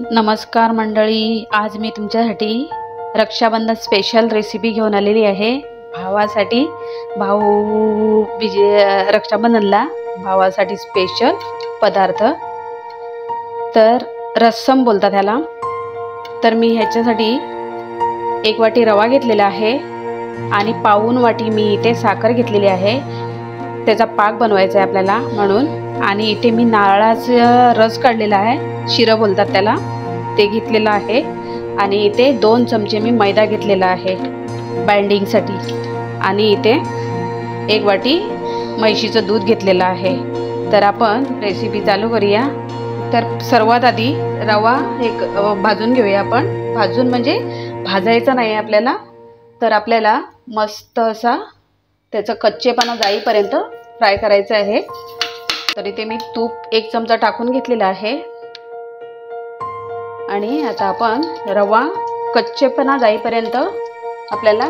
नमस्कार मंडळी, आज मी तुमच्यासाठी रक्षाबंधन स्पेशल रेसिपी घेऊन आलेली आहे। भावासाठी रक्षाबंधनला भावासाठी स्पेशल पदार्थ तर रस्सम बोलतात ह्याला। तर मी ह्याच्यासाठी 1 वाटी रवा घेतलेला आहे आणि पाऊण वाटी मी इथे साखर घेतलेली आहे। त्याचा पाक बनवायचा आहे आपल्याला म्हणून। आणि इथे मी नारळाचा रस काढलेला आहे, शिरं बोलतात त्याला, ते घेतलेला आहे। आणि इथे 2 चमचे मी मैदा घेतलेला आहे बाइंडिंगसाठी। आणि इथे 1 वाटी म्हशीचं दूध घेतलेलं आहे। तर आपण रेसिपी चालू करूया। तर सर्वात आधी रवा भाजून घेऊया आपण। भाजून म्हणजे भाजायचा नाही आपल्याला, तर आपल्याला मस्त असा त्याचा कच्चेपणा जाईपर्यंत फ्राय करायचं आहे। तर इथे मी तूप 1 चमचा टाकून घेतलेला आहे। आणि आता आपण रवा कच्चेपणा जाईपर्यंत आपल्याला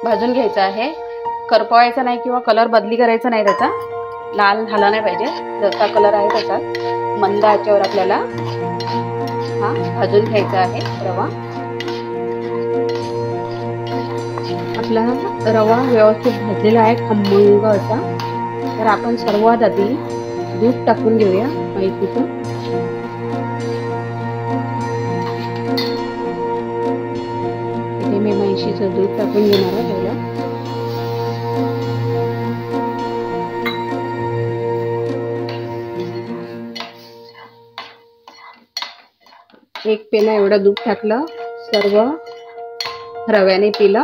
भाजून घ्यायचा आहे। करपवायचा नाही किंवा कलर बदली करायचा नाही, त्याचा लाल झाला नाही पाहिजे, जसा कलर आहे तसाच मंद आचेवर आपल्याला हा भाजून घ्यायचा आहे रवा। आपला रवा व्यवस्थित भाजलेला आहे खमंग असा। तर आपण सर्वात आधी दूध टाकून घेऊया म्हशीचं। इथे मी म्हशीचं दूध टाकून घेणार आहे पहिला। एक पेला एवढं दूध टाकलं, सर्व रव्याने पिलं।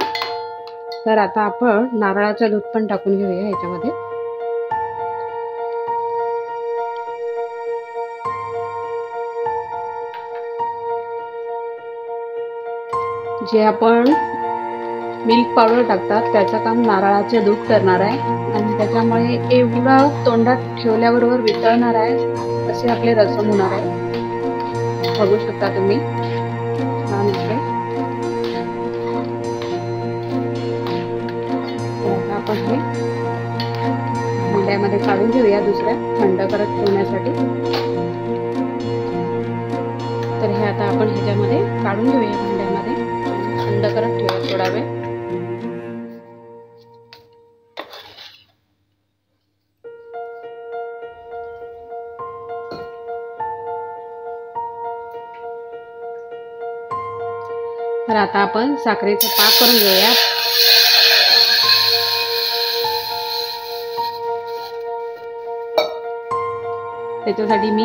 तर आता आपण नारळाचं दूध पण टाकून घेऊया ह्याच्यामध्ये। जे आपण मिल्क पावडर टाकतात त्याचं काम नारळाचे दूध करणार आहे। आणि त्याच्यामुळे एवढं तोंडात ठेवल्याबरोबर वितळणार आहे असे आपले रसम होणार आहे। बघू शकता तुम्ही छान असे। आता आपण हे भांड्यामध्ये काढून घेऊया दुसऱ्या थंड करत ठेवण्यासाठी। तर हे आता आपण ह्याच्यामध्ये काढून घेऊया भांड्यामध्ये, थंड करत ठेवूया थोडा वेळ। तर आता आपण साखरेचा पाक करून घेऊया। त्याच्यासाठी मी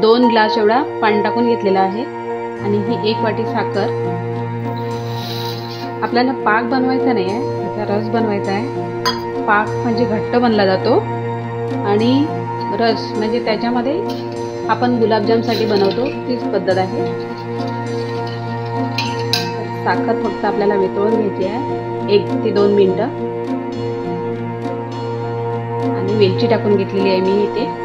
2 ग्लास एवढा पाणी टाकून घेतलेला आहे। आणि ही 1 वाटी साखर। आपल्याला पाक बनवायचा नाही आहे, त्याचा रस बनवायचा आहे। पाक म्हणजे घट्ट बनला जातो आणि रस म्हणजे त्याच्यामध्ये आपण गुलाबजामसाठी बनवतो तीच पद्धत आहे। साखर फक्त आपल्याला वितळून घ्यायची आहे 1 ते 2 मिनिटं। आणि वेलची टाकून घेतलेली आहे मी इथे।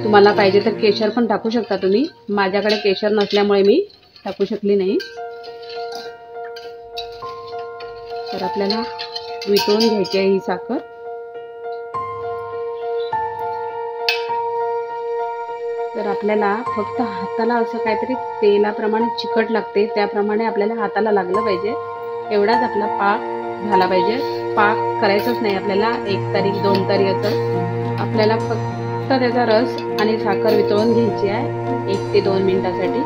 तुम्हाला पाहिजे तर केशर पण टाकू शकता तुम्ही, माझ्याकडे केशर नसल्यामुळे मी टाकू शकली नाही। तर आपल्याला वितळून घ्यायची आहे ही साखर। तर आपल्याला फक्त हाताला असं काहीतरी तेलाप्रमाणे चिकट लागते, त्याप्रमाणे आपल्याला हाताला लागलं पाहिजे, एवढाच आपला पाक झाला पाहिजे। पाक करायचंच नाही आपल्याला 1 तारी 2 तारी असं। आपल्याला फक्त त्याचा रस आणि साखर वितळून घ्यायची आहे 1 ते 2 मिनिटासाठी।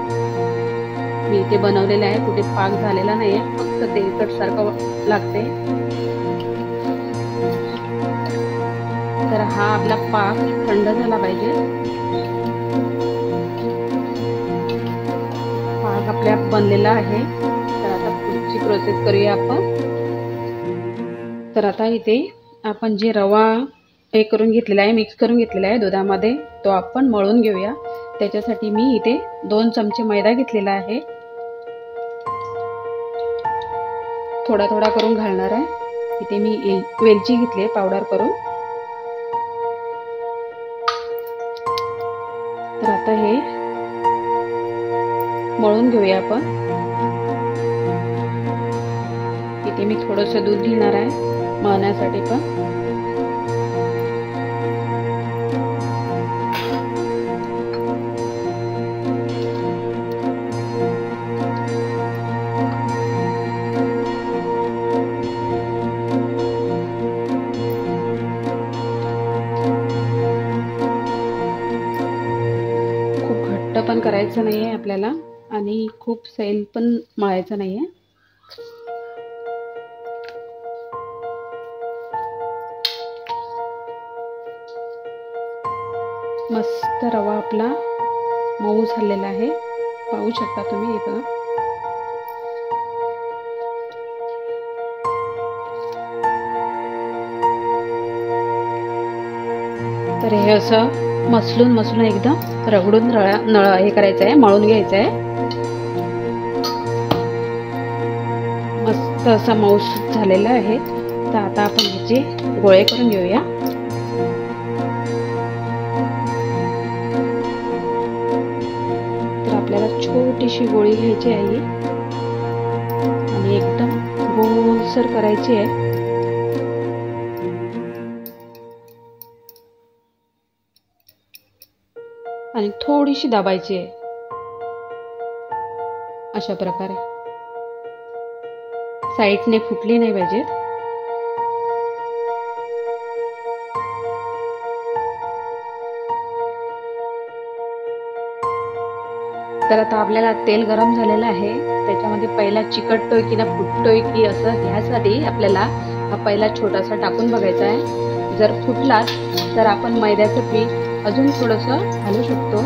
मी इथे बनवलेलं आहे, कुठे पाक झालेला नाही आहे, फक्त तेलकट सारखं लागते। तर हा आपला पाक थंड झाला पाहिजे। पाक आपल्या बनलेला आहे। तर आता पुढची प्रोसेस करूया आपण। तर आता इथे आपण जे रवा करून घेतलेला आहे, मिक्स करून घेतलेला आहे दुधामध्ये, तो आपण मळून घेऊया। त्याच्यासाठी मी इथे 2 चमचे मैदा घेतलेला आहे, थोडा थोडा करून घालणार आहे। इथे मी वेलची घेतली पावडर करून। तर आता हे मळून घेऊया आपण। इथे मी थोडंसं दूध घेणार आहे मळण्यासाठी पण। घट्ट पण करायचं नाही आहे आपल्याला आणि खूप सैल पण मळायचं नाही आहे. मस्त रवा आपला मऊ झालेला आहे, पाहू शकता तुम्ही. हे बघा. तर हे असं मसलून एकदम रगडून हे करायचं आहे, मळून घ्यायचं आहे. मस्त असा मऊसूत झालेला आहे. तर आता आपण ह्याचे गोळे करून घेऊया. तर आपल्याला छोटीशी गोळी घ्यायची आहे आणि एकदम गोलसर करायची आहे. आणि थोडीशी दाबायची आहे अशा प्रकारे. साईडने फुटली नाही पाहिजे. तर आता आपल्याला तेल गरम झालेलं आहे. त्याच्यामध्ये पहिला चिकटतोय की ना फुटतोय की असं ह्यासाठी आपल्याला हा पहिला छोटासा टाकून बघायचा आहे. जर फुटला तर आपण मैद्याचं पीठ अजून थोडंसं घालू शकतो.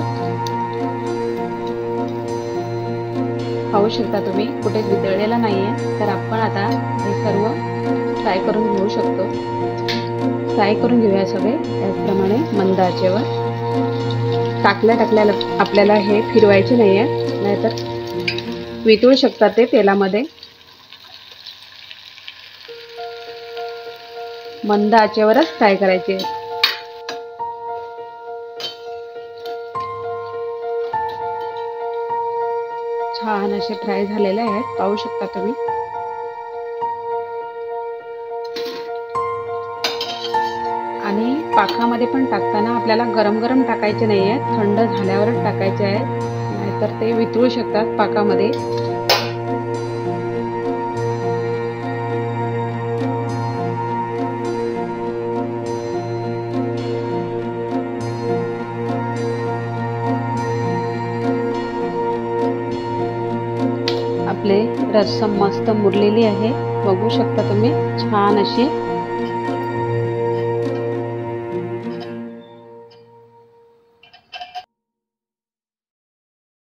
पाहू शकता तुम्ही कुठे वितळलेला नाहीये. तर आपण आता हे सर्व फ्राय करून घेऊ शकतो. फ्राय करून घेऊया सगळे त्याचप्रमाणे मंद आचेवर. टाकल्याला आपल्याला हे फिरवायचे नाही आहे, नाहीतर वितळू शकतात ते तेलामध्ये. मंद आचेवरच फ्राय करायचे. छान असे फ्राय झालेले आहेत, पाहू शकता तुम्ही. आणि पाकामध्ये पण टाकताना आपल्याला गरम गरम टाकायचे नाही आहेत, थंड झाल्यावरच टाकायचे आहेत, नाहीतर ते वितळू शकतात पाकामध्ये. आपले रस्सम मस्त मुरलेली आहे, बघू शकता तुम्ही. छान अशी